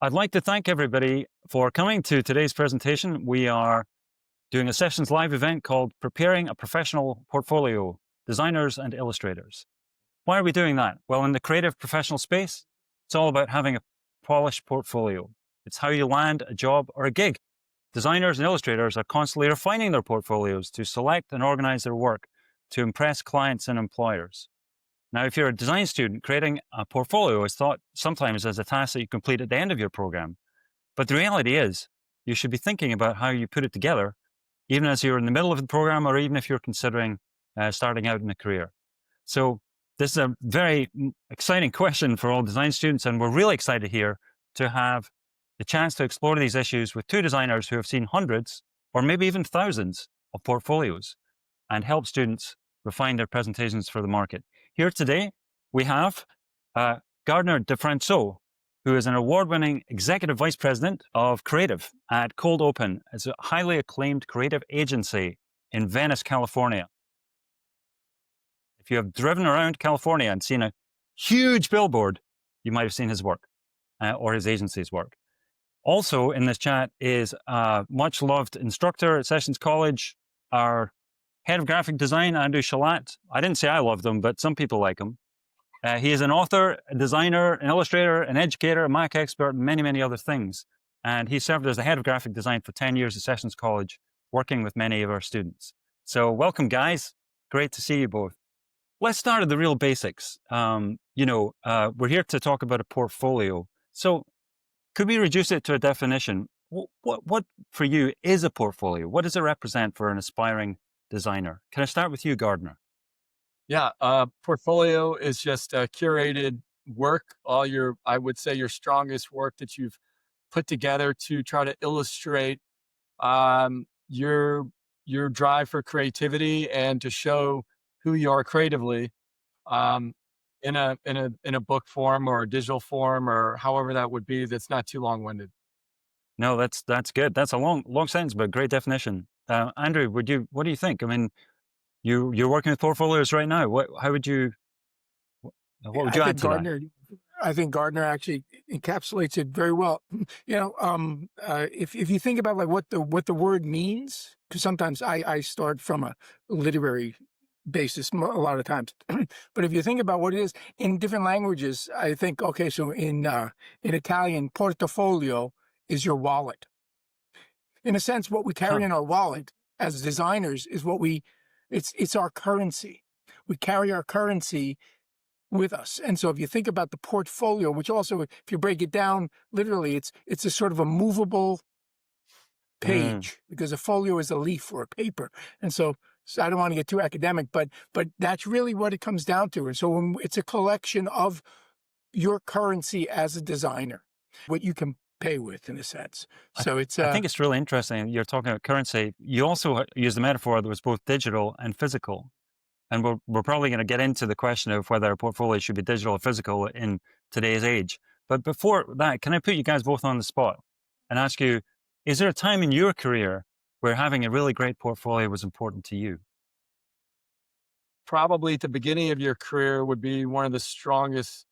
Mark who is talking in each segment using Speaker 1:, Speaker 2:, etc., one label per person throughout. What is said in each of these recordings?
Speaker 1: I'd like to thank everybody for coming to today's presentation. We are doing a Sessions Live event called Preparing a Professional Portfolio, Designers and Illustrators. Why are we doing that? Well, in the creative professional space, it's all about having a polished portfolio. It's how you land a job or a gig. Designers and illustrators are constantly refining their portfolios to select and organize their work to impress clients and employers. Now, if you're a design student, creating a portfolio is thought sometimes as a task that you complete at the end of your program. But the reality is, you should be thinking about how you put it together, even as you're in the middle of the program, or even if you're considering starting out in a career. So this is a very exciting question for all design students, and we're really excited here to have the chance to explore these issues with two designers who have seen hundreds or maybe even thousands of portfolios and help students refine their presentations for the market. Here today, we have Gardner DeFranceaux, who is an award-winning executive vice president of creative at Cold Open. It's a highly acclaimed creative agency in Venice, California. If you have driven around California and seen a huge billboard, you might have seen his work or his agency's work. Also in this chat is a much-loved instructor at Sessions College, our head of graphic design, Andrew Shalat. I didn't say I loved him, but some people like him. He is an author, a designer, an illustrator, an educator, a Mac expert, and many, many other things. And he served as the head of graphic design for 10 years at Sessions College, working with many of our students. So welcome, guys. Great to see you both. Let's start at the real basics. We're here to talk about a portfolio. So could we reduce it to a definition? What for you is a portfolio? What does it represent for an aspiring designer? Can I start with you, Gardner?
Speaker 2: Yeah, portfolio is just a curated work, I would say your strongest work that you've put together to try to illustrate your drive for creativity and to show who you are creatively in a book form or a digital form or however that would be. That's not too long-winded.
Speaker 1: No, that's good. That's a long sentence, but great definition. Andrew, what do you think? I mean, you're working with portfolios right now. What would you add to that?
Speaker 3: I think Gardner actually encapsulates it very well. If you think about like what the word means, because sometimes I start from a literary basis a lot of times, but if you think about what it is in different languages, I think okay. So in Italian, portafolio is your wallet. In a sense, what we carry in our wallet as designers is it's our currency. We carry our currency with us. And so if you think about the portfolio, which also, if you break it down, literally, it's a sort of a movable page because a folio is a leaf or a paper. And so I don't want to get too academic, but that's really what it comes down to. And so it's a collection of your currency as a designer, what you can pay with in a sense. So I
Speaker 1: think it's really interesting. You're talking about currency. You also used the metaphor that was both digital and physical. And we're probably going to get into the question of whether a portfolio should be digital or physical in today's age. But before that, can I put you guys both on the spot and ask you, is there a time in your career where having a really great portfolio was important to you?
Speaker 2: Probably at the beginning of your career would be one of the strongest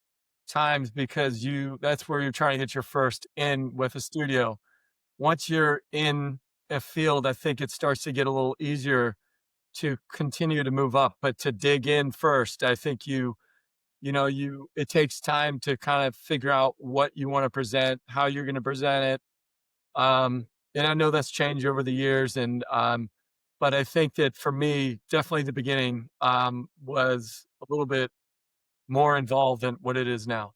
Speaker 2: times because that's where you're trying to get your first in with a studio. Once you're in a field, I think it starts to get a little easier to continue to move up, but to dig in first, I think it takes time to kind of figure out what you want to present, how you're going to present it. And I know that's changed over the years. But I think that for me, definitely the beginning was a little bit more involved than what it is now.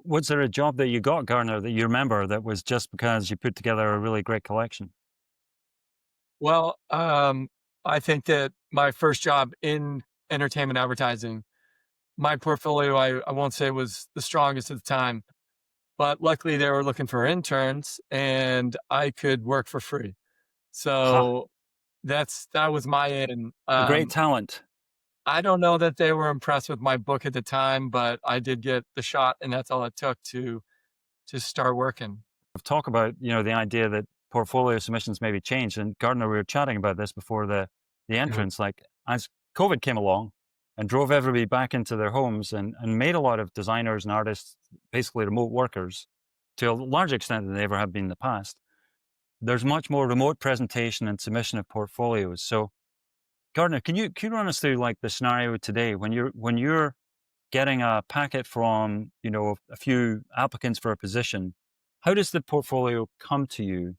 Speaker 1: Was there a job that you got, Gardner, that you remember that was just because you put together a really great collection?
Speaker 2: Well, I think that my first job in entertainment advertising, my portfolio, I won't say was the strongest at the time, but luckily they were looking for interns and I could work for free. So that was my in.
Speaker 1: A great talent.
Speaker 2: I don't know that they were impressed with my book at the time, but I did get the shot and that's all it took to start working.
Speaker 1: Talk about, the idea that portfolio submissions maybe change. And Gardner, we were chatting about this before the entrance, like as COVID came along and drove everybody back into their homes and made a lot of designers and artists basically remote workers. to a larger extent than they ever have been in the past. There's much more remote presentation and submission of portfolios. So, Gardner, can you run us through like the scenario today when you're getting a packet from a few applicants for a position? How does the portfolio come to you,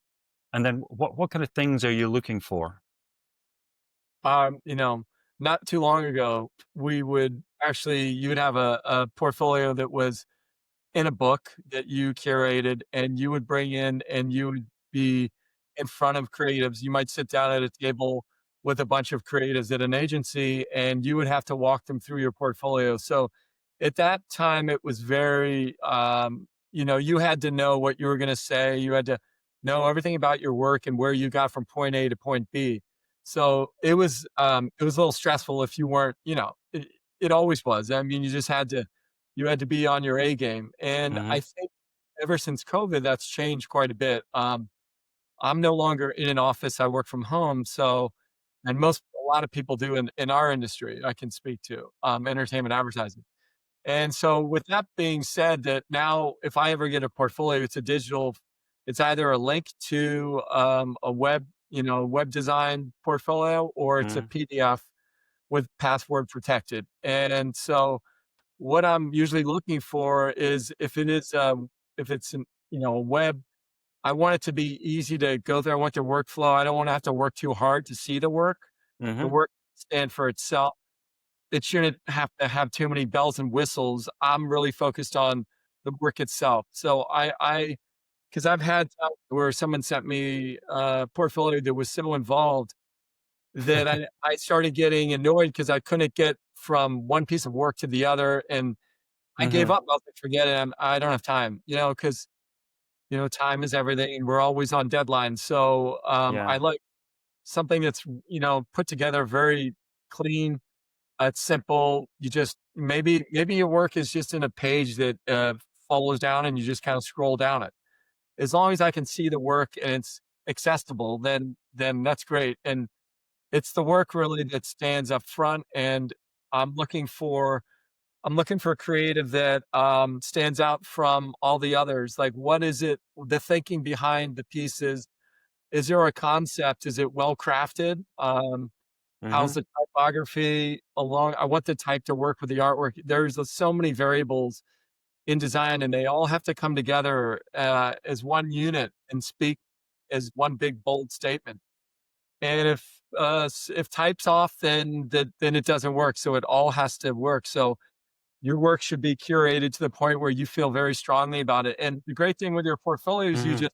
Speaker 1: and then what kind of things are you looking for?
Speaker 2: You know, not too long ago, we would actually, you would have a portfolio that was in a book that you curated, and you would bring in and you would be in front of creatives. You might sit down at a table with a bunch of creatives at an agency, and you would have to walk them through your portfolio. So at that time, it was very, you had to know what you were going to say. You had to know everything about your work and where you got from point A to point B. So it was a little stressful if you weren't, it always was. I mean, you had to be on your A game. And
Speaker 1: Hmm.
Speaker 2: I think ever since COVID, that's changed quite a bit. I'm no longer in an office. I work from home. So, and a lot of people do in our industry, I can speak to, entertainment advertising. And so with that being said, that now if I ever get a portfolio, it's either a link to a web design portfolio, or it's a
Speaker 1: Hmm.
Speaker 2: PDF with password protected. And so what I'm usually looking for is if it's a web, I want it to be easy to go there. I want the workflow. I don't want to have to work too hard to see the work. The
Speaker 1: Hmm.
Speaker 2: work stand for itself. It shouldn't have to have too many bells and whistles. I'm really focused on the work itself. So because I've had times where someone sent me a portfolio that was so involved that I started getting annoyed because I couldn't get from one piece of work to the other, and I gave
Speaker 1: Hmm.
Speaker 2: up. I was like, "Forget it. I don't have time," because time is everything, and we're always on deadline. So
Speaker 1: Yeah.
Speaker 2: I like something that's put together very clean. It's simple. You just maybe your work is just in a page that follows down, and you just kind of scroll down it. As long as I can see the work and it's accessible, then that's great. And it's the work really that stands up front. And I'm looking for I'm looking for a creative that stands out from all the others. Like, what is it? The thinking behind the pieces. Is there a concept? Is it well crafted? How's
Speaker 1: Hmm.
Speaker 2: the typography along? I want the type to work with the artwork. There's so many variables in design, and they all have to come together as one unit and speak as one big bold statement. And if type's off, then it doesn't work. So it all has to work. So your work should be curated to the point where you feel very strongly about it. And the great thing with your portfolio is
Speaker 1: Hmm.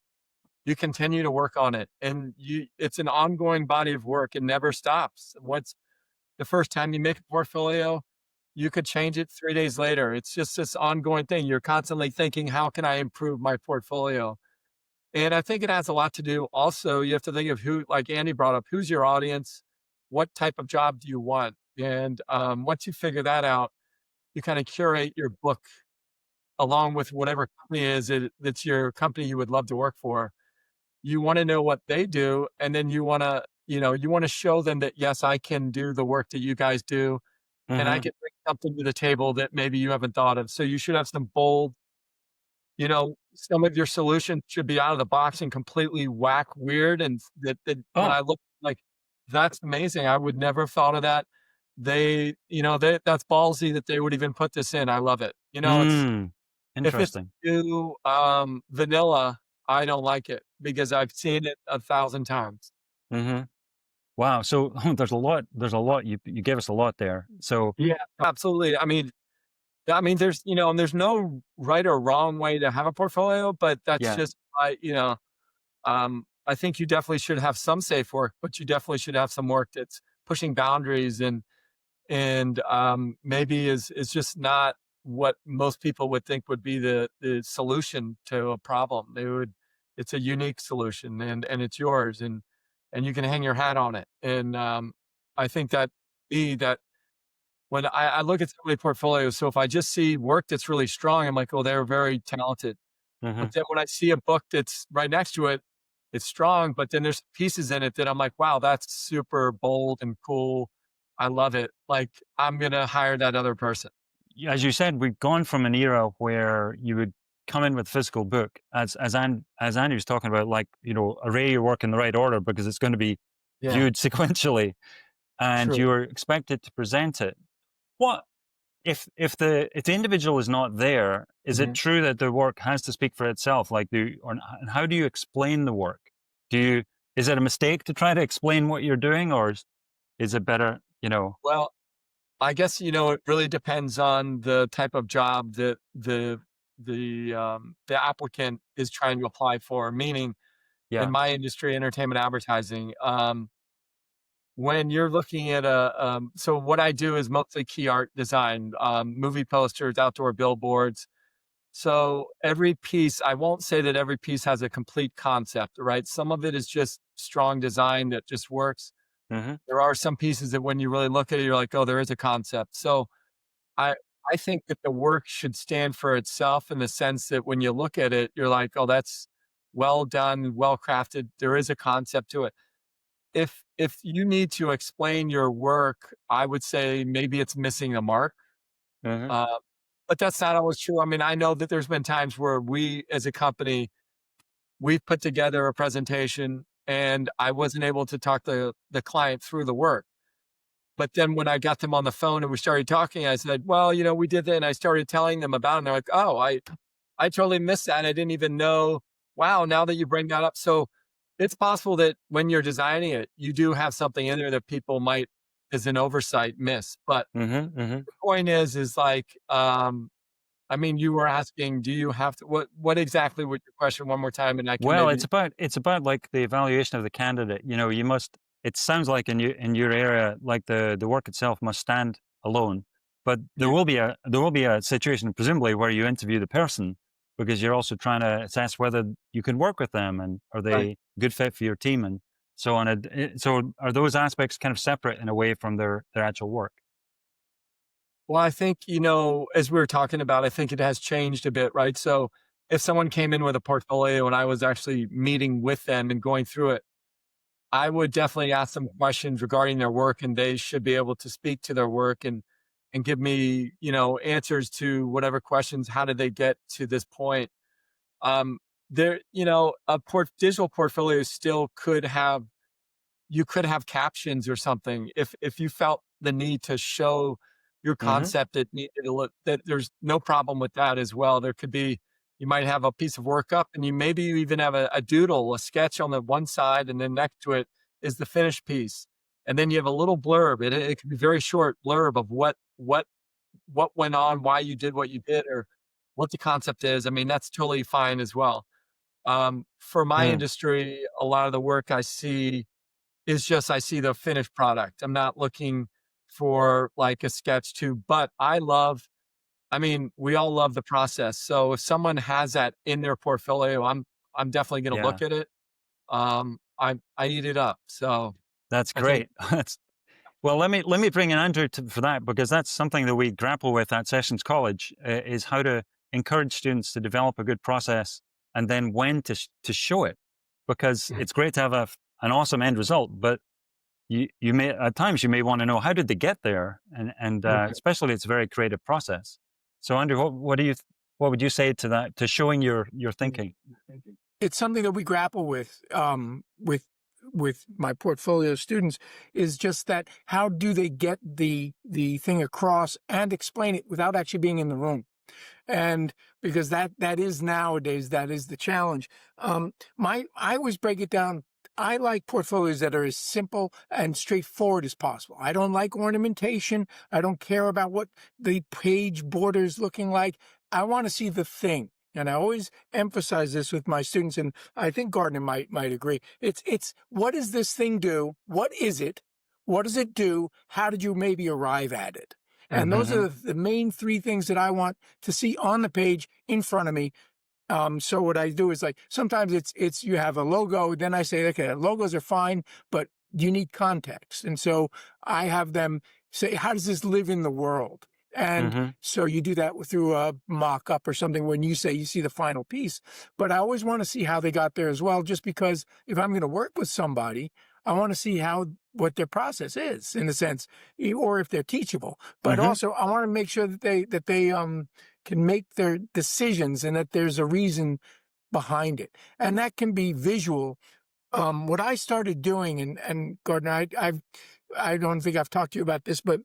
Speaker 2: you continue to work on it, and it's an ongoing body of work. It never stops. Once the first time you make a portfolio, you could change it 3 days later. It's just this ongoing thing. You're constantly thinking, "How can I improve my portfolio?" And I think it has a lot to do also, you have to think of who, like Andy brought up, who's your audience? What type of job do you want? And, once you figure that out, you kinda curate your book along with whatever company that's your company you would love to work for. You wanna know what they do, and then you wanna show them that, "Yes, I can do the work that you guys do, and I
Speaker 1: Hmm.
Speaker 2: can bring something to the table that maybe you haven't thought of." So you should have some bold, some of your solutions should be out of the box and completely whack weird, and that when
Speaker 1: Oh.
Speaker 2: I look like, "That's amazing, I would never have thought of that." That's ballsy that they would even put this in, I love it.
Speaker 1: Mm.
Speaker 2: If it's
Speaker 1: Interesting.
Speaker 2: too, vanilla, I don't like it because I've seen it 1,000 times.
Speaker 1: Hmm. Wow. So there's a lot. There's a lot. You gave us a lot there. So
Speaker 2: Yeah, absolutely. I mean, there's no right or wrong way to have a portfolio, but that's
Speaker 1: yeah.
Speaker 2: just I think you definitely should have some safe work, but you definitely should have some work that's pushing boundaries, and maybe is just not what most people would think would be the solution to a problem. It's a unique solution, and it's yours, and you can hang your hat on it. And I think that when I look at so many portfolios, so if I just see work that's really strong, I'm like, "Oh, they're very talented."
Speaker 1: Hmm.
Speaker 2: But then when I see a book that's right next to it, it's strong, but then there's pieces in it that I'm like, "Wow, that's super bold and cool. I love it." Like, I'm gonna hire that other person.
Speaker 1: As you said, we've gone from an era where you would come in with a physical book, as Andrew's talking about, like, array your work in the right order because it's going to be
Speaker 2: Yeah,
Speaker 1: viewed sequentially, and
Speaker 2: true.
Speaker 1: you're expected to present it. What if the individual is not there? Is it
Speaker 2: Mhm.
Speaker 1: true that the work has to speak for itself? Like, and how do you explain the work? Is it a mistake to try to explain what you're doing, or is it better?
Speaker 2: Well, I guess, it really depends on the type of job that the applicant is trying to apply for. Meaning, in
Speaker 1: Yeah.
Speaker 2: my industry, entertainment advertising, when you're looking at so what I do is mostly key art design, movie posters, outdoor billboards. So every piece, I won't say that every piece has a complete concept, right? Some of it is just strong design that just works.
Speaker 1: Hmm.
Speaker 2: There are some pieces that when you really look at it, you're like, oh, there is a concept. So I I think that the work should stand for itself in the sense that when you look at it, you're like, oh, that's well done, well crafted. There is a concept to it. If you need to explain your work, I would say maybe it's missing the mark.
Speaker 1: Hmm.
Speaker 2: Uh, but that's not always true. I mean, I know that there's been times where we, as a company, we've put together a presentation and I wasn't able to talk the client through the work. But then when I got them on the phone and we started talking, I said, well, we did that. And I started telling them about it. And they're like, oh, I totally missed that. I didn't even know. Wow. Now that you bring that up. So it's possible that when you're designing it, you do have something in there that people might, as an oversight, miss. But
Speaker 1: Hmm. Hmm.
Speaker 2: the point is like, I mean, you were asking, do you have to, what exactly was your question one more time? And I can
Speaker 1: Well,
Speaker 2: maybe,
Speaker 1: it's about like the evaluation of the candidate. You must. It sounds like in your area, like the work itself must stand alone. But there
Speaker 2: yeah,
Speaker 1: will be a situation, presumably, where you interview the person because you're also trying to assess whether you can work with them and are
Speaker 2: right.
Speaker 1: they a good fit for your team and so on. So are those aspects kind of separate in a way from their actual work?
Speaker 2: Well, I think, as we were talking about, I think it has changed a bit, right? So if someone came in with a portfolio and I was actually meeting with them and going through it, I would definitely ask them questions regarding their work and they should be able to speak to their work and give me, answers to whatever questions. How did they get to this point? Um, a digital portfolio still could have you could have captions or something if you felt the need to show your
Speaker 1: Hmm.
Speaker 2: concept that needed to look that there's no problem with that as well. There could be you might have a piece of work up and you even have a doodle, a sketch on the one side, and then next to it is the finished piece. And then you have a little blurb. It could be very short blurb of what went on, why you did what you did, or what the concept is. I mean, that's totally fine as well. For my
Speaker 1: Mm.
Speaker 2: industry, a lot of the work I see is just I see the finished product. I'm not looking for like a sketch too, but I mean, we all love the process. So if someone has that in their portfolio, I'm definitely going to
Speaker 1: Yeah,
Speaker 2: look at it. I eat it up. So
Speaker 1: that's
Speaker 2: I think
Speaker 1: great. Well, let me bring in Andrew for that because that's something that we grapple with at Sessions College is how to encourage students to develop a good process and then when to show it. Because
Speaker 2: yeah,
Speaker 1: it's great to have an awesome end result, but you may at times you may want to know how did they get there, and
Speaker 2: right.
Speaker 1: especially it's a very creative process. So Andrew, what would you say to that to showing your thinking?
Speaker 3: It's something that we grapple with my portfolio students is just that how do they get the thing across and explain it without actually being in the room? And because that is nowadays, that is the challenge. I always break it down. I like portfolios that are as simple and straightforward as possible. I don't like ornamentation. I don't care about what the page border is looking like. I want to see the thing. And I always emphasize this with my students, and I think Gardner might agree. It's what does this thing do? What is it? What does it do? How did you maybe arrive at it? And those
Speaker 2: Hmm.
Speaker 1: Hmm.
Speaker 3: are the main three things that I want to see on the page in front of me. So what I do is like sometimes it's you have a logo, then I say, okay, logos are fine, but you need context. And so I have them say, how does this live in the world? And
Speaker 1: Hmm.
Speaker 3: so you do that through a mock up or something when you say you see the final piece. But I always want to see how they got there as well, just because if I'm going to work with somebody, I want to see what their process is in a sense, or if they're teachable. But
Speaker 1: Hmm.
Speaker 3: also I want to make sure that they can make their decisions and that there's a reason behind it. And that can be visual. What I started doing, and Gardner, I don't think I've talked to you about this, but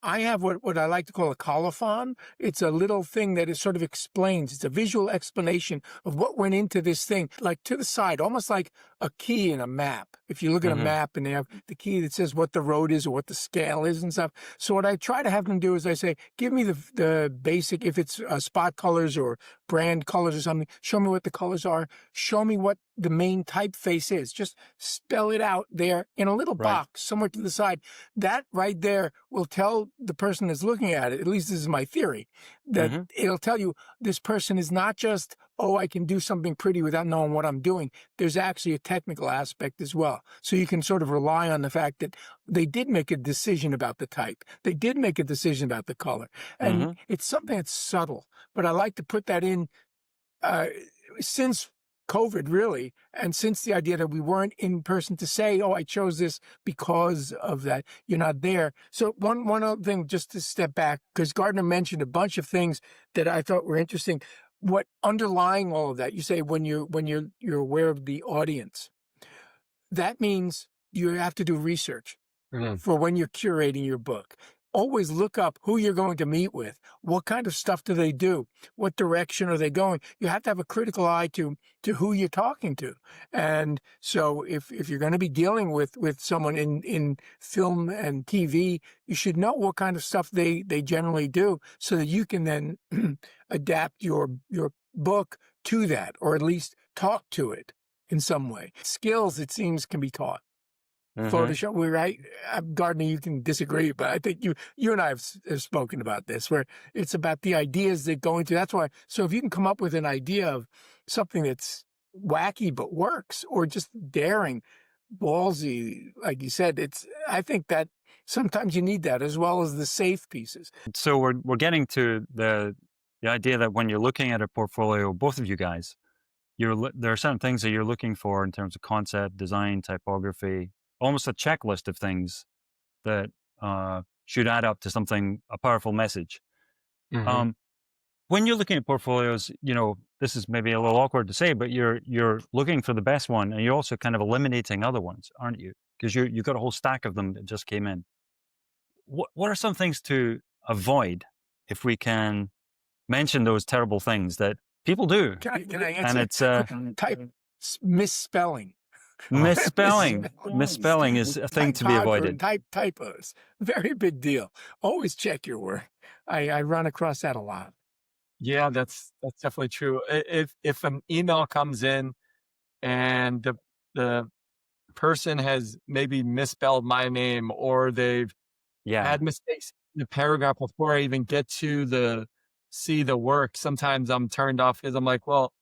Speaker 3: I have what I like to call a colophon. It's a little thing that it sort of explains. It's a visual explanation of what went into this thing, like to the side, almost like a key in a map. If you look at a map and they have the key that says what the road is or what the scale is and stuff. So what I try to have them do is I say, give me the basic, if it's spot colors or brand colors or something, show me what the colors are. Show me what the main typeface is. Just spell it out there in a little box somewhere to the side. That right there will tell the person that's looking at it, at least this is my theory, that it'll tell you this person is not just, oh, I can do something pretty without knowing what I'm doing. There's actually a technical aspect as well. So you can sort of rely on the fact that they did make a decision about the type. They did make a decision about the color. And it's something that's subtle, but I like to put that in since COVID, really, and since the idea that we weren't in person to say, oh, I chose this because of that, you're not there. So one other thing, just to step back, because Gardner mentioned a bunch of things that I thought were interesting. What underlying all of that, you say when you're aware of the audience, that means you have to do research for when you're curating your book. Always look up who you're going to meet with. What kind of stuff do they do? What direction are they going? You have to have a critical eye to who you're talking to. And so if you're going to be dealing with someone in film and TV, you should know what kind of stuff they generally do so that you can then adapt your book to that, or at least talk to it in some way. Skills, it seems, can be taught. Photoshop, we're right. Gardner, you can disagree, but I think you and I have spoken about this, where it's about the ideas that go into. That's why. So if you can come up with an idea of something that's wacky but works, or just daring, ballsy, like you said, I think that sometimes you need that as well as the safe pieces.
Speaker 1: So we're getting to the idea that when you're looking at a portfolio, both of you guys, there are certain things that you're looking for in terms of concept, design, typography, almost a checklist of things that should add up to something, a powerful message. When you're looking at portfolios, this is maybe a little awkward to say, but you're looking for the best one, and you're also kind of eliminating other ones, aren't you? Because you've got a whole stack of them that just came in. What are some things to avoid if we can mention those terrible things that people do?
Speaker 3: Can I answer?
Speaker 1: And it's
Speaker 3: type misspelling.
Speaker 1: Misspelling is a thing to be avoided.
Speaker 3: Typos, very big deal. Always check your work. I run across that a lot.
Speaker 2: Yeah, that's definitely true. If an email comes in and the person has maybe misspelled my name, or they've had mistakes in the paragraph before I even get to see the work, sometimes I'm turned off because I'm like, well,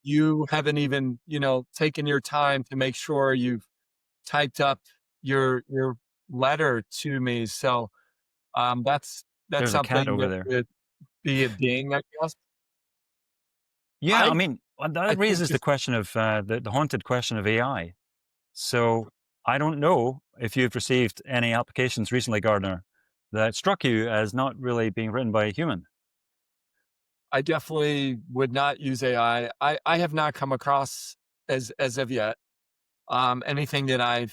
Speaker 2: you haven't even, taken your time to make sure you've typed up your letter to me. So that's
Speaker 1: There's
Speaker 2: something
Speaker 1: a cat over
Speaker 2: that
Speaker 1: there.
Speaker 2: would be a ding, I guess.
Speaker 1: Yeah, I mean,
Speaker 2: I
Speaker 1: that raises the question of the haunted question of AI. So I don't know if you've received any applications recently, Gardner, that struck you as not really being written by a human.
Speaker 2: I definitely would not use AI. I have not come across as of yet anything that I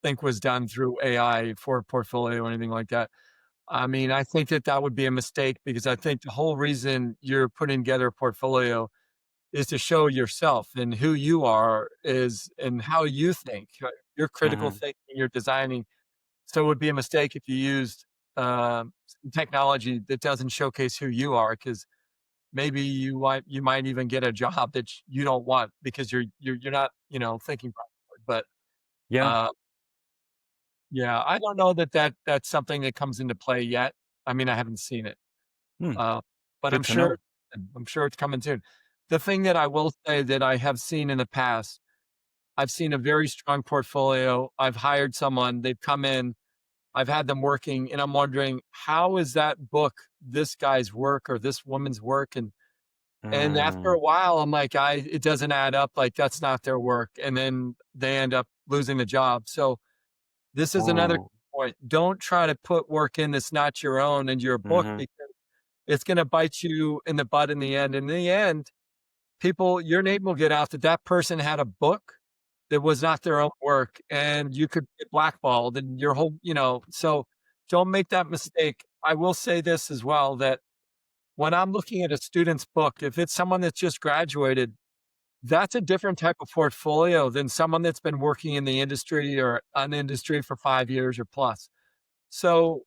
Speaker 2: think was done through AI for a portfolio or anything like that. I mean, I think that would be a mistake, because I think the whole reason you're putting together a portfolio is to show yourself and who you are and how you think, your critical thinking, your designing. So it would be a mistake if you used technology that doesn't showcase who you are, because maybe you might even get a job that you don't want because you're not, thinking properly. But yeah, I don't know that's something that comes into play yet. I mean, I haven't seen it, but
Speaker 1: Good to know.
Speaker 2: I'm sure it's coming soon. The thing that I will say that I have seen in the past, I've seen a very strong portfolio. I've hired someone, they've come in, I've had them working, and I'm wondering, how is that book this guy's work or this woman's work? And after a while, I'm like, it doesn't add up. Like, that's not their work. And then they end up losing the job. So this is another point. Don't try to put work in that's not your own into your book, because it's going to bite you in the butt in the end. In the end, people, your name will get out that that person had a book that was not their own work, and you could get blackballed and your whole, so don't make that mistake. I will say this as well, that when I'm looking at a student's book, if it's someone that's just graduated, that's a different type of portfolio than someone that's been working in the industry or an industry for 5 years or plus. So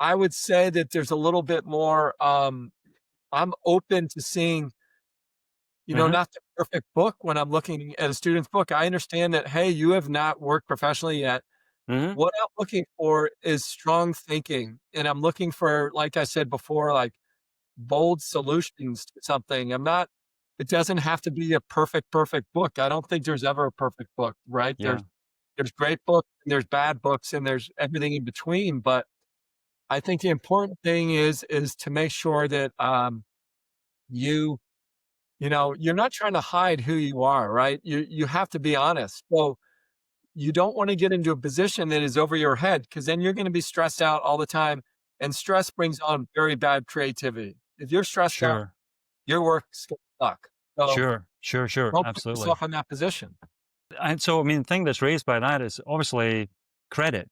Speaker 2: I would say that there's a little bit more, I'm open to seeing,
Speaker 1: Hmm.
Speaker 2: not the perfect book when I'm looking at a student's book. I understand that, hey, you have not worked professionally yet.
Speaker 1: Hmm.
Speaker 2: What I'm looking for is strong thinking. And I'm looking for, like I said before, like bold solutions to something. It doesn't have to be a perfect book. I don't think there's ever a perfect book, right?
Speaker 1: Yeah.
Speaker 2: There's great books and there's bad books and there's everything in between. But I think the important thing is to make sure that you you're not trying to hide who you are, right? You have to be honest. So you don't want to get into a position that is over your head, because then you're going to be stressed out all the time. And stress brings on very bad creativity. If you're stressed out,
Speaker 1: Sure.
Speaker 2: your work's going to suck. So
Speaker 1: Sure.
Speaker 2: don't put
Speaker 1: Absolutely.
Speaker 2: yourself in that position.
Speaker 1: And so, I mean, the thing that's raised by that is obviously credit,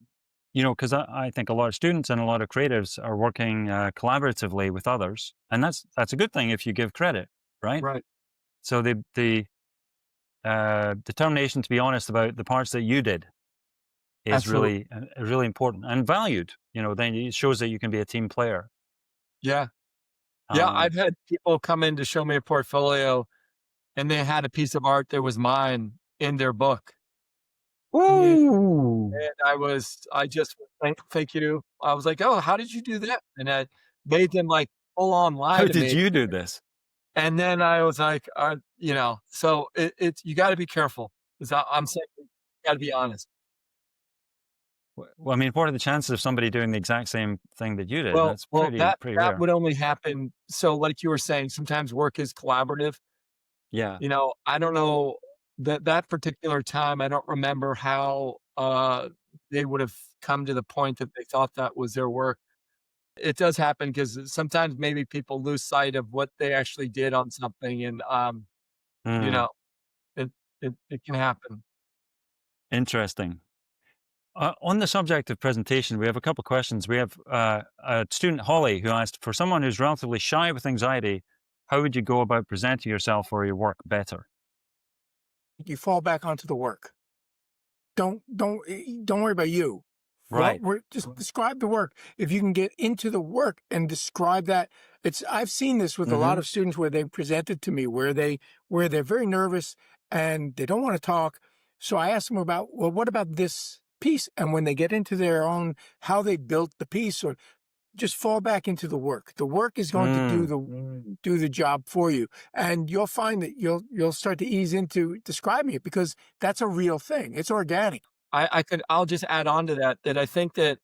Speaker 1: because I think a lot of students and a lot of creatives are working collaboratively with others. And that's a good thing if you give credit, right?
Speaker 2: Right.
Speaker 1: So the determination to be honest about the parts that you did is
Speaker 2: Absolutely.
Speaker 1: really important and valued. Then it shows that you can be a team player.
Speaker 2: Yeah. Yeah.
Speaker 1: Um,
Speaker 2: I've had people come in to show me a portfolio and they had a piece of art that was mine in their book. Yeah.
Speaker 1: Woo!
Speaker 2: And I just thank you. I was like, "Oh, how did you do that?" And I made them like full on lie
Speaker 1: How
Speaker 2: to
Speaker 1: did
Speaker 2: me.
Speaker 1: you do this?
Speaker 2: And then I was like, so it's, you got to be careful, because I'm saying you got to be honest.
Speaker 1: Well, I mean, what are the chances of somebody doing the exact same thing that you did?
Speaker 2: Well,
Speaker 1: That's
Speaker 2: well,
Speaker 1: pretty
Speaker 2: that
Speaker 1: pretty
Speaker 2: that
Speaker 1: rare.
Speaker 2: would only happen. So, like you were saying, sometimes work is collaborative.
Speaker 1: Yeah.
Speaker 2: I don't know that particular time. I don't remember how they would have come to the point that they thought that was their work. It does happen because sometimes maybe people lose sight of what they actually did on something, and you
Speaker 1: Mm,
Speaker 2: know, it it can happen.
Speaker 1: interesting. On the subject of presentation, we have a couple of questions. We have a student, Holly, who asked, for someone who's relatively shy with anxiety, how would you go about presenting yourself or your work better?
Speaker 3: You fall back onto the work. Don't worry about you.
Speaker 1: Right.
Speaker 3: Just describe the work. If you can get into the work and describe that, I've seen this with a lot
Speaker 1: Hmm.
Speaker 3: of students where they presented to me where they're very nervous and they don't want to talk. So I ask them about, well, what about this piece? And when they get into their own how they built the piece, or just fall back into the work. The work is going to
Speaker 1: Mm,
Speaker 3: do the job for you, and you'll find that you'll start to ease into describing it, because that's a real thing. It's organic.
Speaker 2: I'll just add on to that, that I think that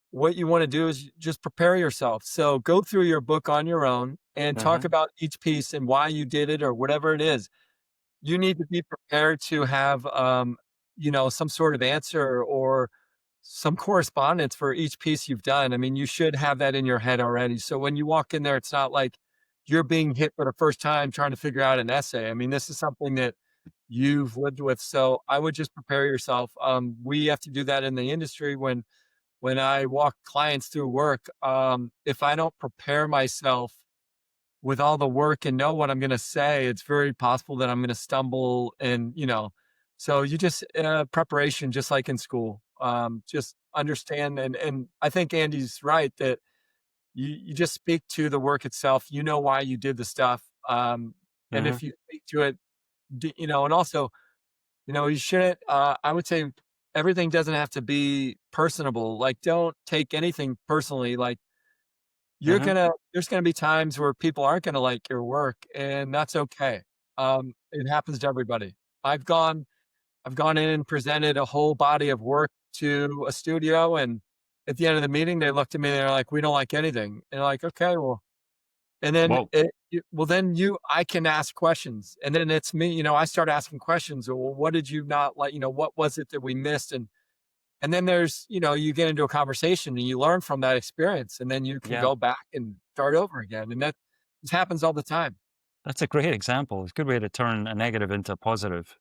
Speaker 2: what you want to do is just prepare yourself. So go through your book on your own and talk
Speaker 1: hmm.
Speaker 2: about each piece and why you did it or whatever it is. You need to be prepared to have, some sort of answer or some correspondence for each piece you've done. I mean, you should have that in your head already. So when you walk in there, it's not like you're being hit for the first time trying to figure out an essay. I mean, this is something that you've lived with. So I would just prepare yourself. We have to do that in the industry when I walk clients through work. If I don't prepare myself with all the work and know what I'm going to say, it's very possible that I'm going to stumble. And, so you just, preparation, just like in school, just understand. And I think Andy's right that you just speak to the work itself. You know why you did the stuff. And
Speaker 1: Hmm.
Speaker 2: if you speak to it, and also, you shouldn't, I would say everything doesn't have to be personable. Like, don't take anything personally. Like,
Speaker 1: Hmm.
Speaker 2: there's gonna be times where people aren't gonna like your work, and that's okay. It happens to everybody. I've gone I've gone in and presented a whole body of work to a studio, and at the end of the meeting, they looked at me, and they're like, "We don't like anything." And they're like, "Okay, well," and then
Speaker 1: Whoa.
Speaker 2: I can ask questions, and then it's me, I start asking questions. Well, what did you not like? What was it that we missed? And And then there's, you get into a conversation and you learn from that experience, and then you can
Speaker 1: Yeah.
Speaker 2: go back and start over again. And that this happens all the time.
Speaker 1: That's a great example. It's a good way to turn a negative into a positive.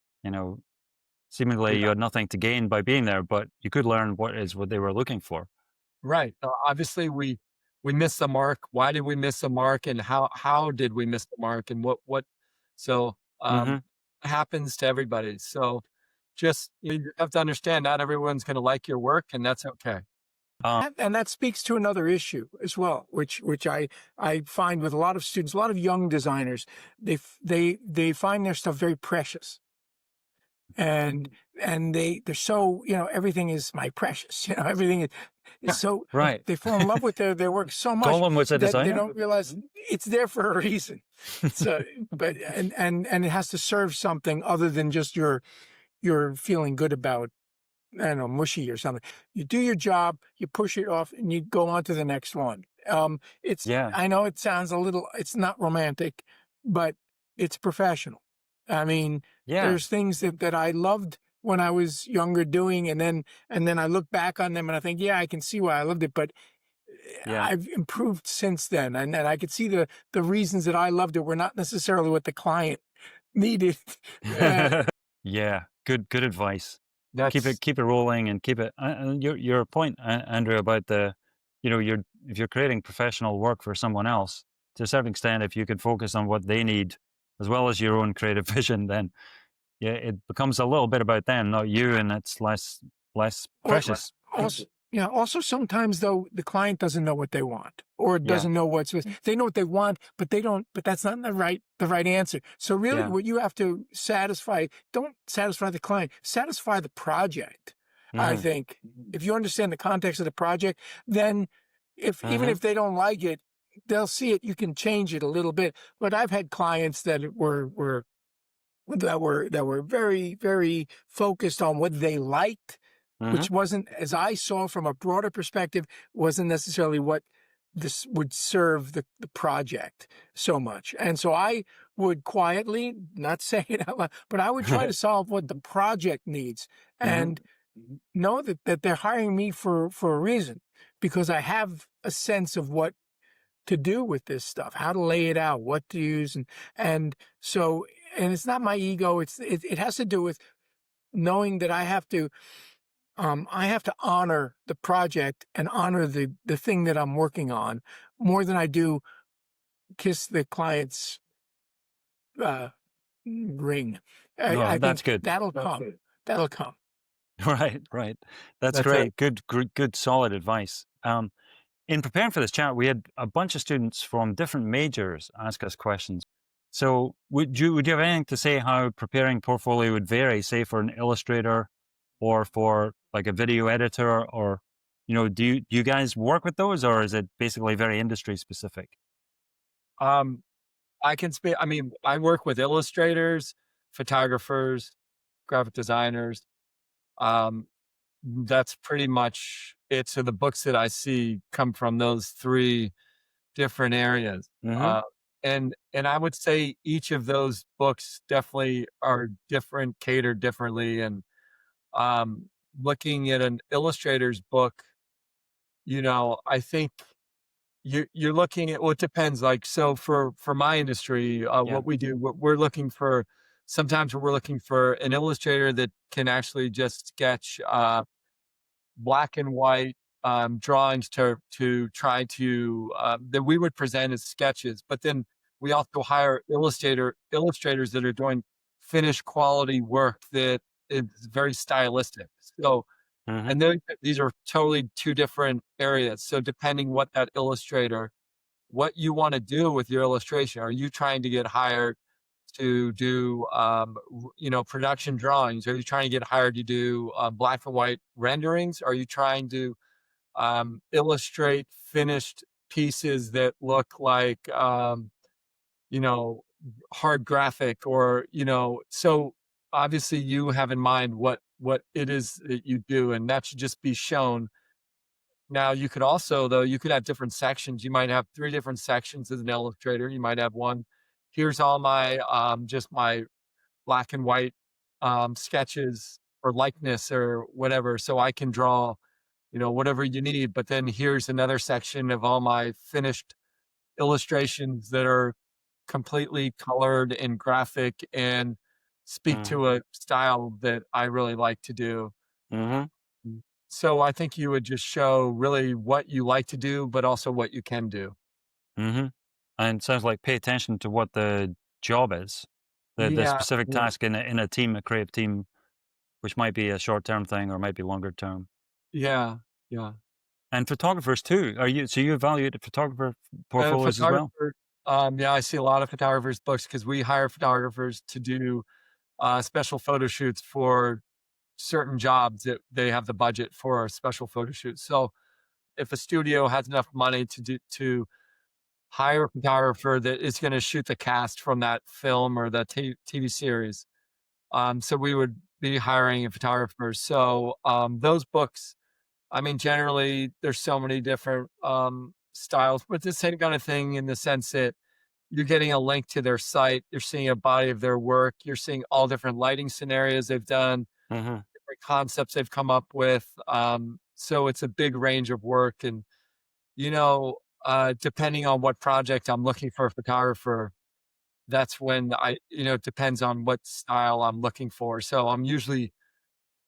Speaker 1: Seemingly you
Speaker 2: Yeah.
Speaker 1: had nothing to gain by being there, but you could learn what they were looking for.
Speaker 2: Right. Obviously, we missed the mark. Why did we miss the mark, and how did we miss the mark, and what? So
Speaker 1: Hmm.
Speaker 2: happens to everybody. So just you have to understand, not everyone's going to like your work, and that's okay.
Speaker 3: And that speaks to another issue as well, which I find with a lot of students, a lot of young designers, they find their stuff very precious, and they're so, everything is my precious, everything is so,
Speaker 1: Right.
Speaker 3: they fall in love with their work so much
Speaker 1: Gollum was a
Speaker 3: that they
Speaker 1: designer.
Speaker 3: don't realize it's there for a reason. So, but and it has to serve something other than just you're feeling good about, I don't know, mushy or something. You do your job, you push it off, and you go on to the next one.
Speaker 1: Yeah.
Speaker 3: I know it sounds it's not romantic, but it's professional. I mean,
Speaker 1: Yeah.
Speaker 3: there's things that I loved when I was younger doing, and then I look back on them and I think, yeah, I can see why I loved it, but
Speaker 1: Yeah.
Speaker 3: I've improved since then, and I could see the reasons that I loved it were not necessarily what the client needed.
Speaker 1: Yeah. Good advice. Keep
Speaker 2: That's
Speaker 1: it rolling and keep it. And your point, Andrew, about if you're creating professional work for someone else, to a certain extent, if you could focus on what they need as well as your own creative vision, then yeah, it becomes a little bit about them, not you, and it's less
Speaker 3: Or
Speaker 1: precious.
Speaker 3: also, also sometimes though the client doesn't know what they want or
Speaker 1: Yeah.
Speaker 3: doesn't know they know what they want, but they don't. But that's not the right answer. So really,
Speaker 1: Yeah.
Speaker 3: what you have to don't satisfy the client, satisfy the project. I
Speaker 1: Mhm.
Speaker 3: think if you understand the context of the project, then even
Speaker 1: Mhm.
Speaker 3: if they don't like it, they'll see it. You can change it a little bit. But I've had clients that were very, very focused on what they liked,
Speaker 1: Mhm.
Speaker 3: which wasn't, as I saw from a broader perspective, wasn't necessarily what this would serve the project so much. And so I would quietly, not say it out loud, but I would try to solve what the project needs
Speaker 1: Mhm.
Speaker 3: and know that they're hiring me for a reason, because I have a sense of what to do with this stuff, how to lay it out, what to use, and so, and it's not my ego. It has to do with knowing that I have to honor the project and honor the thing that I'm working on more than I do kiss the client's uh, ring.
Speaker 1: No,
Speaker 3: I
Speaker 1: that's
Speaker 3: think
Speaker 1: good.
Speaker 3: that'll come. That'll come.
Speaker 1: Right, right. That's
Speaker 2: that's it.
Speaker 1: great. Good, solid advice. In preparing for this chat, we had a bunch of students from different majors ask us questions. So would you have anything to say how preparing portfolio would vary, say for an illustrator or for like a video editor, or do you guys work with those, or is it basically very industry specific?
Speaker 2: Um, I can speak. I mean, I work with illustrators, photographers, graphic designers. Um, that's pretty much it. So the books that I see come from those three different areas.
Speaker 1: Hmm.
Speaker 2: Uh, and I would say each of those books definitely are different, catered differently. And um, looking at an illustrator's book, I think you're looking at, well, it depends. Like, so for my industry,
Speaker 1: Yeah.
Speaker 2: what we do, what we're looking for, sometimes we're looking for an illustrator that can actually just sketch black and white drawings to try to that we would present as sketches. But then we also hire illustrators that are doing finished quality work that is very stylistic. So,
Speaker 1: Hmm.
Speaker 2: and these are totally two different areas. So depending what you want to do with your illustration, are you trying to get hired to do, production drawings? Are you trying to get hired to do black and white renderings? Are you trying to illustrate finished pieces that look like, you know, hard graphic, or, so obviously you have in mind what it is that you do, and that should just be shown. Now you could also, though, you could have different sections. You might have three different sections as an illustrator. You might have one, here's all my just my black and white sketches or likeness or whatever. So I can draw, whatever you need. But then here's another section of all my finished illustrations that are completely colored and graphic and speak
Speaker 1: Mm,
Speaker 2: to a style that I really like to do.
Speaker 1: mhm,
Speaker 2: Mm. So I think you would just show really what you like to do, but also what you can do.
Speaker 1: mhm. And it sounds like pay attention to what the job is, the
Speaker 2: Yeah,
Speaker 1: specific
Speaker 2: yeah,
Speaker 1: task in a team, a creative team, which might be a short-term thing or might be longer term.
Speaker 2: yeah, yeah.
Speaker 1: And photographers too. So you evaluate photographer portfolios as well?
Speaker 2: Photographer, yeah, I see a lot of photographers' books because we hire photographers to do special photo shoots for certain jobs that they have the budget for a special photo shoot. So if a studio has enough money to hire a photographer that is going to shoot the cast from that film or the TV series, so we would be hiring a photographer. So those books, I mean, generally there's so many different styles, but the same kind of thing in the sense that you're getting a link to their site, you're seeing a body of their work, you're seeing all different lighting scenarios they've done,
Speaker 1: Mhm,
Speaker 2: different concepts they've come up with. So it's a big range of work. And, depending on what project I'm looking for a photographer, that's when it depends on what style I'm looking for. So I'm usually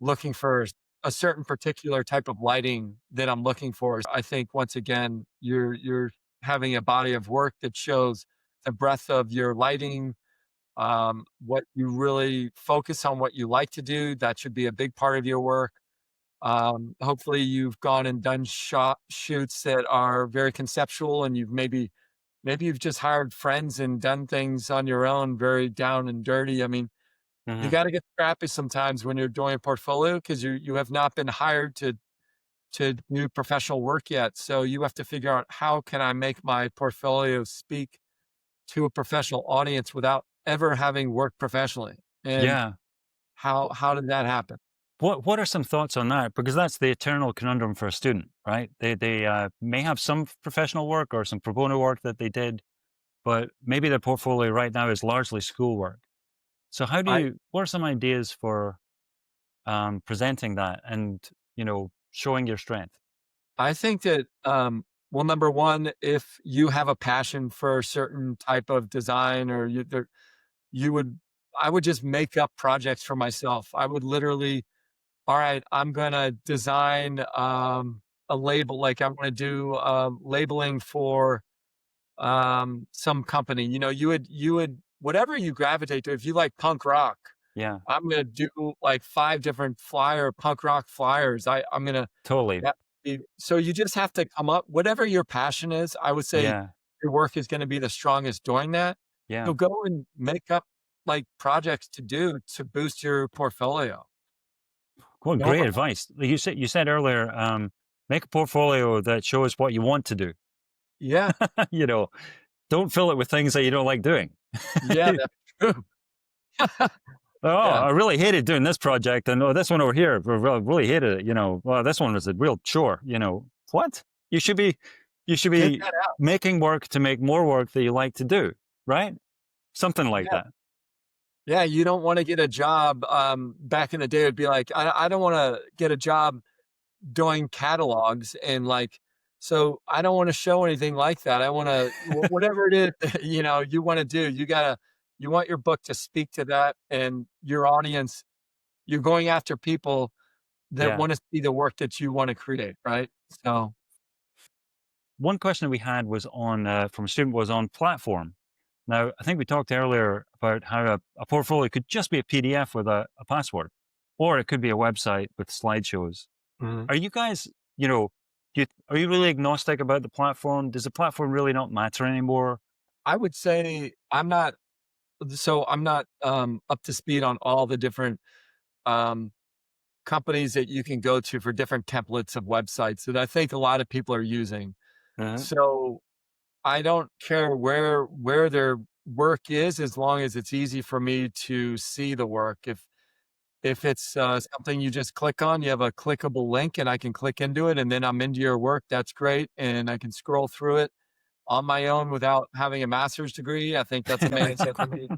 Speaker 2: looking for a certain particular type of lighting that I'm looking for. I think once again, you're having a body of work that shows the breadth of your lighting, what you really focus on, what you like to do. That should be a big part of your work. Hopefully you've gone and done shoots that are very conceptual and maybe you've just hired friends and done things on your own, very down and dirty. I mean, you
Speaker 1: mhm.
Speaker 2: gotta get scrappy sometimes when you're doing a portfolio because you have not been hired to do professional work yet. So you have to figure out how can I make my portfolio speak to a professional audience without ever having worked professionally? And
Speaker 1: Yeah.
Speaker 2: how did that happen?
Speaker 1: What are some thoughts on that? Because that's the eternal conundrum for a student, right? They may have some professional work or some pro bono work that they did, but maybe their portfolio right now is largely schoolwork. So
Speaker 2: I
Speaker 1: what are some ideas for presenting that and, showing your strength?
Speaker 2: I think that well, number one, if you have a passion for a certain type of design or you would I would just make up projects for myself. I would literally, all right, I'm gonna design a label, like I'm gonna do labeling for some company. You would whatever you gravitate to. If you like punk rock,
Speaker 1: Yeah,
Speaker 2: I'm gonna do like 5 different punk rock flyers. I'm gonna
Speaker 1: totally.
Speaker 2: that so you just have to come up whatever your passion is. I would say
Speaker 1: Yeah,
Speaker 2: your work is gonna be the strongest doing that.
Speaker 1: yeah.
Speaker 2: So go and make up like projects to do to boost your portfolio.
Speaker 1: What
Speaker 2: Don't
Speaker 1: great advice. Like you said earlier, make a portfolio that shows what you want to do.
Speaker 2: Yeah,
Speaker 1: you know, don't fill it with things that you don't like doing.
Speaker 2: yeah, that's true.
Speaker 1: Oh,
Speaker 2: Yeah,
Speaker 1: I really hated doing this project, and oh, this one over here, really hated it. Well, this one was a real chore. What? You should be, you should
Speaker 2: get
Speaker 1: be
Speaker 2: that out.
Speaker 1: making work to make more work that you like to do, right? Something like
Speaker 2: Yeah.
Speaker 1: that.
Speaker 2: Yeah, you don't wanna get a job, back in the day, it'd be like, I don't wanna get a job doing catalogs and, like so I don't wanna show anything like that. I wanna whatever it is, you wanna do, you want your book to speak to that and your audience. You're going after people that
Speaker 1: Yeah.
Speaker 2: wanna see the work that you wanna create, right? So
Speaker 1: One question we had was on from a student was on platform. Now, I think we talked earlier about how a portfolio could just be a PDF with a password, or it could be a website with slideshows.
Speaker 2: mhm.
Speaker 1: Are you guys, you know, are you really agnostic about the platform? Does the platform really not matter anymore?
Speaker 2: I would say I'm not, up to speed on all the different, um companies that you can go to for different templates of websites that I think a lot of people are using.
Speaker 1: Uh-huh.
Speaker 2: So I don't care where their work is as long as it's easy for me to see the work. If it's something you just click on, you have a clickable link and I can click into it and then I'm into your work, that's great. And I can scroll through it on my own without having a master's degree. I think that's amazing for me.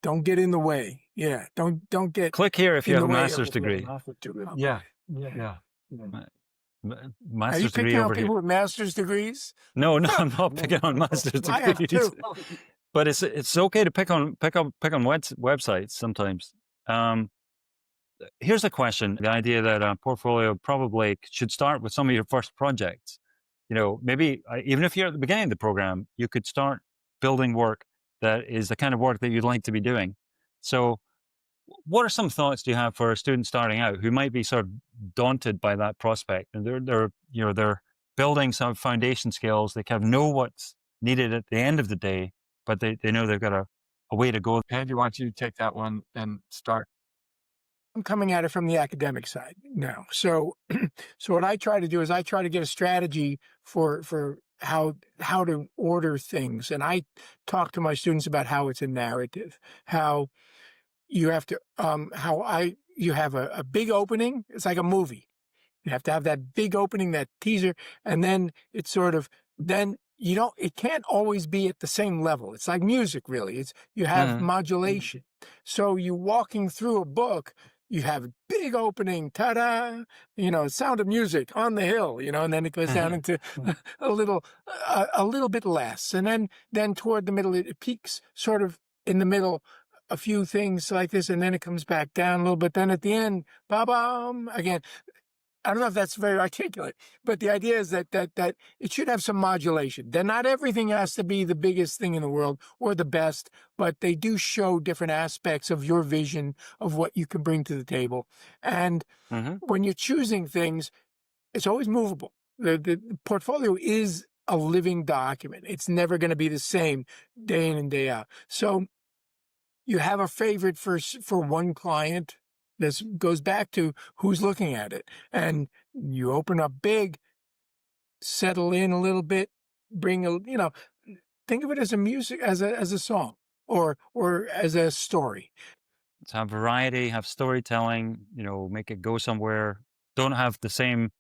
Speaker 3: Don't get in the way. Yeah. Don't get
Speaker 1: Click here if you
Speaker 3: in
Speaker 1: have
Speaker 3: the
Speaker 1: a
Speaker 3: way
Speaker 1: master's
Speaker 3: of what
Speaker 1: degree.
Speaker 3: I'm offered to.
Speaker 2: Yeah.
Speaker 3: Yeah.
Speaker 2: Yeah.
Speaker 3: Are you
Speaker 1: Master's degree
Speaker 3: picking on
Speaker 1: over here.
Speaker 3: people with master's degrees?
Speaker 1: No, I'm not picking on master's
Speaker 3: I have
Speaker 1: degrees.
Speaker 3: too.
Speaker 1: But it's okay to pick on websites sometimes. Here's a question: the idea that a portfolio probably should start with some of your first projects. Maybe even if you're at the beginning of the program, you could start building work that is the kind of work that you'd like to be doing. So, what are some thoughts do you have for a student starting out who might be sort of daunted by that prospect, and they're building some foundation skills? They kind of know what's needed at the end of the day, but they know they've got a way to go.
Speaker 2: Andy, why don't you take that one and start?
Speaker 3: I'm coming at it from the academic side now. So, so what I try to do is I try to get a strategy for how to order things, and I talk to my students about how it's a narrative, how you have to you have a big opening. It's like a movie. You have to have that big opening, that teaser, and then it's sort of then it can't always be at the same level. It's like music, really. You have modulation. So you walking through a book, you have a big opening, ta-da, Sound of Music on the hill, and then it goes down into a little bit less. And then toward the middle, it peaks sort of in the middle, a few things like this, and then it comes back down a little bit. Then at the end, ba-bam, again. I don't know if that's very articulate, but the idea is that it should have some modulation. Then not everything has to be the biggest thing in the world or the best, but they do show different aspects of your vision of what you can bring to the table. And when you're choosing things, it's always movable. The portfolio is a living document. It's never going to be the same day in and day out. So you have a favorite for one client. This goes back to who's looking at it. And you open up big, settle in a little bit, think of it as as a song or as a story.
Speaker 1: To have variety, have storytelling, make it go somewhere. Don't have the same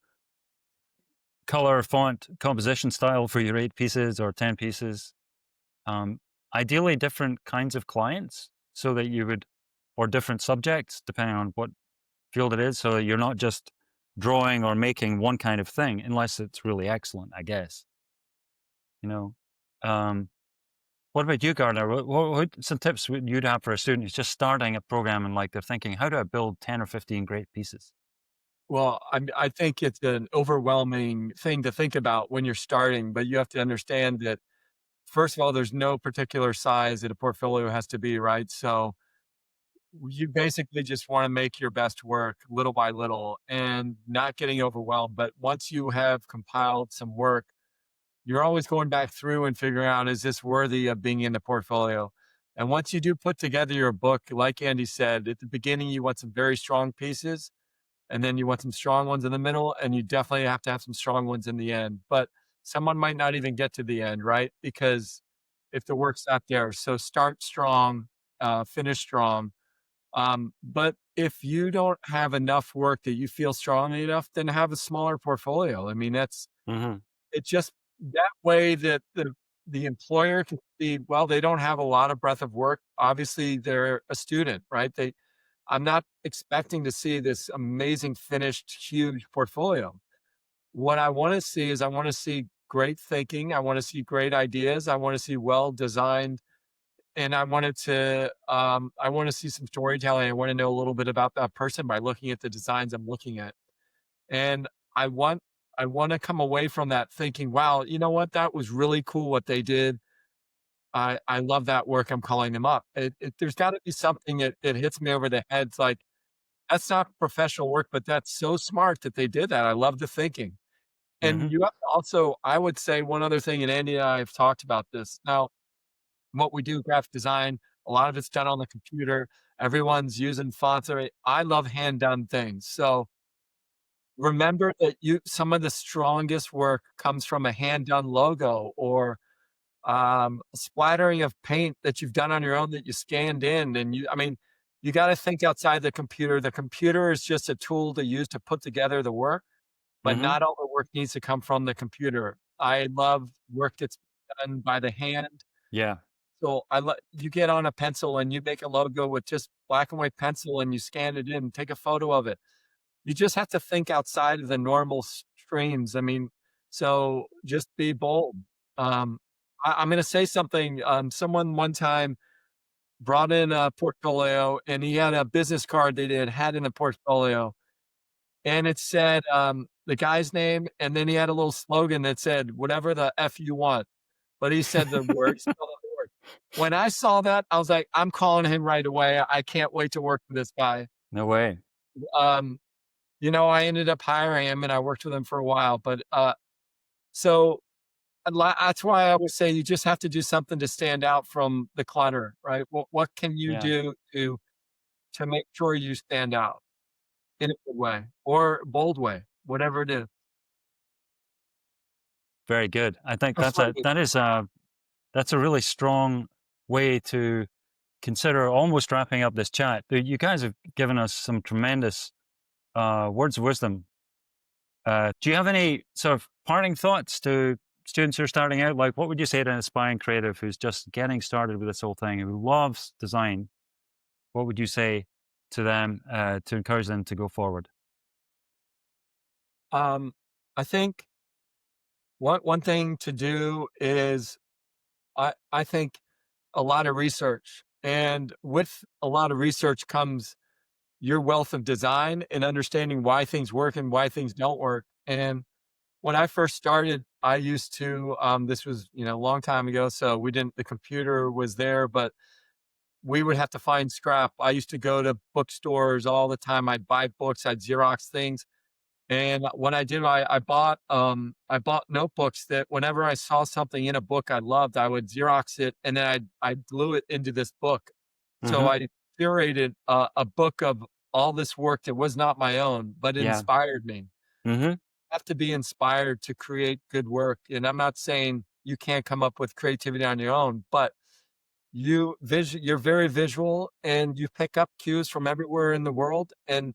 Speaker 1: color, font, composition style for your 8 pieces or 10 pieces. Ideally, different kinds of clients so that or different subjects, depending on what field it is, so that you're not just drawing or making one kind of thing, unless it's really excellent, I guess. What about you, Gardner? What some tips would you have for a student who's just starting a program and they're thinking, how do I build 10 or 15 great pieces?
Speaker 2: Well, I think it's an overwhelming thing to think about when you're starting, but you have to understand that, first of all, there's no particular size that a portfolio has to be, right? So you basically just want to make your best work little by little and not getting overwhelmed. But once you have compiled some work, you're always going back through and figuring out, is this worthy of being in the portfolio? And once you do put together your book, like Andy said, at the beginning, you want some very strong pieces, and then you want some strong ones in the middle, and you definitely have to have some strong ones in the end. But someone might not even get to the end, right? Because if the work's not there. So start strong, finish strong. But if you don't have enough work that you feel strongly enough, then have a smaller portfolio. I mean, it's just that way that the employer can see, well, they don't have a lot of breadth of work. Obviously, they're a student, right? I'm not expecting to see this amazing finished, huge portfolio. What I want to see is I want to see great thinking. I want to see great ideas. I want to see well designed, and I want to see some storytelling. I want to know a little bit about that person by looking at the designs I'm looking at. And I want to come away from that thinking, wow, you know what? That was really cool what they did. I love that work. I'm calling them up. There's got to be something that hits me over the head. It's like, that's not professional work, but that's so smart that they did that. I love the thinking. And you have to also, I would say one other thing, and Andy and I have talked about this. Now, what we do, graphic design, a lot of it's done on the computer. Everyone's using fonts. I love hand done things. So remember that some of the strongest work comes from a hand done logo or a splattering of paint that you've done on your own that you scanned in. And you got to think outside the computer. The computer is just a tool to use to put together the work, but not all the work needs to come from the computer. I love work that's done by the hand.
Speaker 1: Yeah.
Speaker 2: pencil. You get on a pencil and you make a logo with just black and white pencil and you scan it in, take a photo of it. You just have to think outside of the normal streams. I mean, so just be bold. Um, I'm going to say something. Someone one time brought in a portfolio and he had a business card they had in the portfolio. And it said the guy's name. And then he had a little slogan that said, whatever the F you want. But he said the word, he spelled out the word. When I saw that, I was like, I'm calling him right away. I can't wait to work with this guy.
Speaker 1: No way.
Speaker 2: Um, I ended up hiring him and I worked with him for a while. But so that's why I always say you just have to do something to stand out from the clutter, right? What can you
Speaker 1: Yeah.
Speaker 2: do to make sure you stand out in a good way or bold way, whatever it is?
Speaker 1: Very good. I think
Speaker 2: Absolutely.
Speaker 1: that's a really strong way to consider almost wrapping up this chat. You guys have given us some tremendous words of wisdom. Do you have any sort of parting thoughts to students who are starting out? Like, what would you say to an aspiring creative who's just getting started with this whole thing, who loves design? What would you say to them to encourage them to go forward?
Speaker 2: I think one thing to do is I think a lot of research. And with a lot of research comes your wealth of design and understanding why things work and why things don't work. And when I first started, I used to, this was, a long time ago. So the computer was there, but we would have to find scrap. I used to go to bookstores all the time. I'd buy books, I'd Xerox things. And what I did, I bought notebooks that whenever I saw something in a book I loved, I would Xerox it and then I'd glue it into this book. So
Speaker 1: Hmm.
Speaker 2: I curated a book of all this work that was not my own, but it
Speaker 1: Yeah.
Speaker 2: inspired me.
Speaker 1: Hmm.
Speaker 2: Have to be inspired to create good work. And I'm not saying you can't come up with creativity on your own, but you're very visual and you pick up cues from everywhere in the world and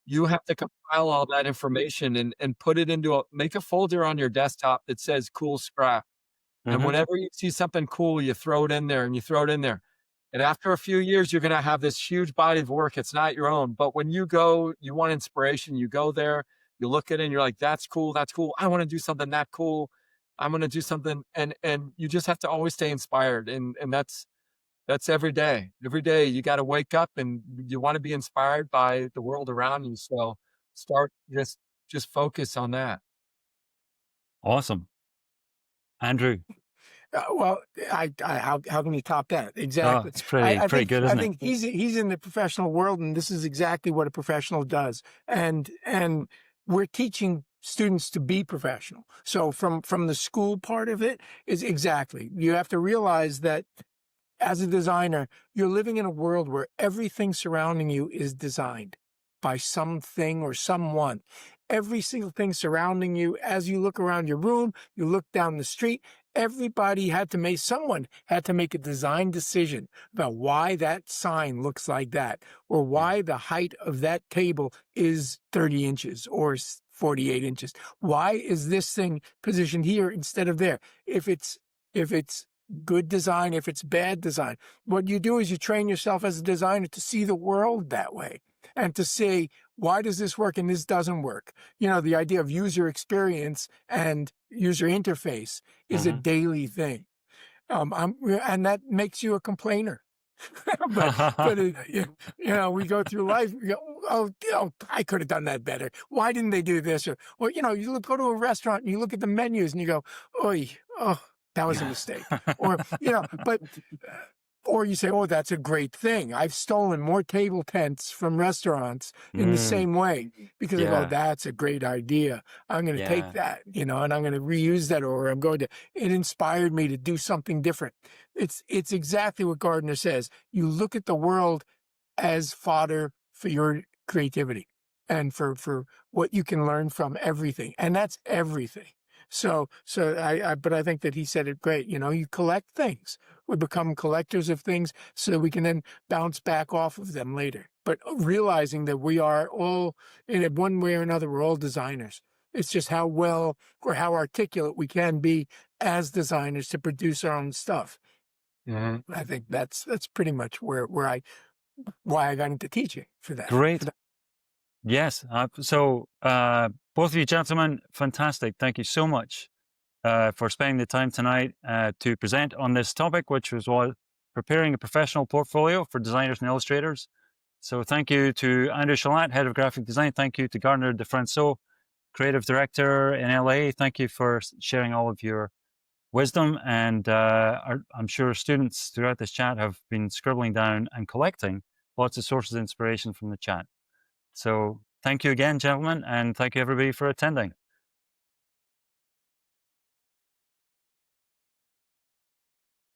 Speaker 2: you have to compile all that information and put it make a folder on your desktop that says cool scrap. And
Speaker 1: Hmm.
Speaker 2: whenever you see something cool, you throw it in there and you throw it in there. And after a few years, you're going to have this huge body of work. It's not your own. But when you go, you want inspiration, you go there, you look at it and you're like, that's cool. That's cool. I want to do something that cool. I'm going to do something. And you just have to always stay inspired. And that's every day. Every day you got to wake up and you want to be inspired by the world around you. So start just focus on that.
Speaker 1: Awesome. Andrew.
Speaker 3: Well, how can you top that?
Speaker 1: Oh,
Speaker 3: Exactly.
Speaker 1: it's pretty good,
Speaker 3: I
Speaker 1: isn't it?
Speaker 3: think he's in the professional world, and this is exactly what a professional does. And we're teaching students to be professional. So from the school part of it is exactly, you have to realize that as a designer, you're living in a world where everything surrounding you is designed by something or someone. Every single thing surrounding you, as you look around your room, you look down the street, someone had to make a design decision about why that sign looks like that, or why the height of that table is 30 inches or 48 inches. Why is this thing positioned here instead of there? If it's good design, if it's bad design, what you do is you train yourself as a designer to see the world that way and to say, why does this work and this doesn't work? The idea of user experience and user interface is a
Speaker 1: Hmm.
Speaker 3: daily thing. And that makes you a complainer. but we go through life. We go, oh, I could have done that better. Why didn't they do this? Or go to a restaurant and you look at the menus and you go, oh, that was a mistake. Or or you say, oh, that's a great thing. I've stolen more table tents from restaurants in the same way because I go,
Speaker 1: Yeah.
Speaker 3: that's a great idea. I'm going to take
Speaker 1: Yeah.
Speaker 3: that, and I'm going to reuse that, or it inspired me to do something different. It's exactly what Gardner says. You look at the world as fodder for your creativity and for what you can learn from everything. And that's everything. But I think that he said it great. You collect things. We become collectors of things so we can then bounce back off of them later. But realizing that we are all, in one way or another, we're all designers. It's just how well or how articulate we can be as designers to produce our own stuff.
Speaker 2: Mhm.
Speaker 3: I think that's pretty much why I got into teaching for that.
Speaker 1: Great. Yes. So both of you gentlemen, fantastic. Thank you so much for spending the time tonight to present on this topic, which was preparing a professional portfolio for designers and illustrators. So thank you to Andrew Shalat, Head of Graphic Design. Thank you to Gardner DeFranceaux, Creative Director in LA. Thank you for sharing all of your wisdom. And I'm sure students throughout this chat have been scribbling down and collecting lots of sources of inspiration from the chat. So thank you again, gentlemen, and thank you everybody for attending.